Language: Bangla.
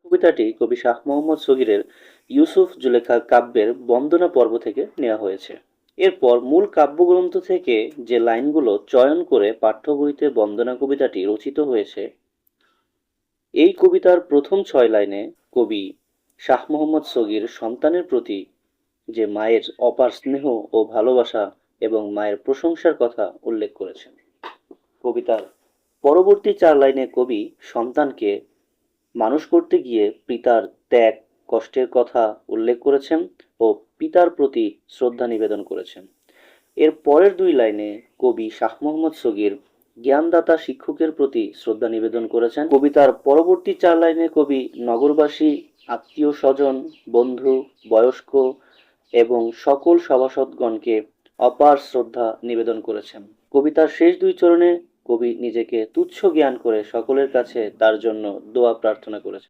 কবিতাটি কবি শাহ মোহাম্মদ সগীরের ইউসুফ জুলেখা কাব্যের বন্দনা পর্ব থেকে নেওয়া হয়েছে। এরপর মূল কাব্যগ্রন্থ থেকে যে লাইনগুলো চয়ন করে পাঠ্য বইতে বন্দনা কবিতাটি রচিত হয়েছে, এই কবিতার প্রথম 6 লাইনে কবি শাহ মোহাম্মদ সগীর সন্তানের প্রতি যে মায়ের অপার স্নেহ ও ভালোবাসা এবং মায়ের প্রশংসার কথা উল্লেখ করেছেন। কবিতার পরবর্তী 4 লাইনে কবি সন্তানকে মানুষ করতে গিয়ে পিতার ত্যাগ কষ্টের কথা উল্লেখ করেছেন ও পিতার প্রতি শ্রদ্ধা নিবেদন করেছেন। এর পরের 2 লাইনে কবি শাহ মোহাম্মদ সগীর জ্ঞানদাতা শিক্ষকের প্রতি শ্রদ্ধা নিবেদন করেছেন। কবিতার পরবর্তী 4 লাইনে কবি নগরবাসী, আত্মীয় স্বজন, বন্ধু, বয়স্ক এবং সকল সভাসদগণকে অপার শ্রদ্ধা নিবেদন করেছেন। কবিতার শেষ 2 চরণে কবি নিজেকে তুচ্ছ জ্ঞান করে সকলের কাছে তার জন্য দোয়া প্রার্থনা করেছেন।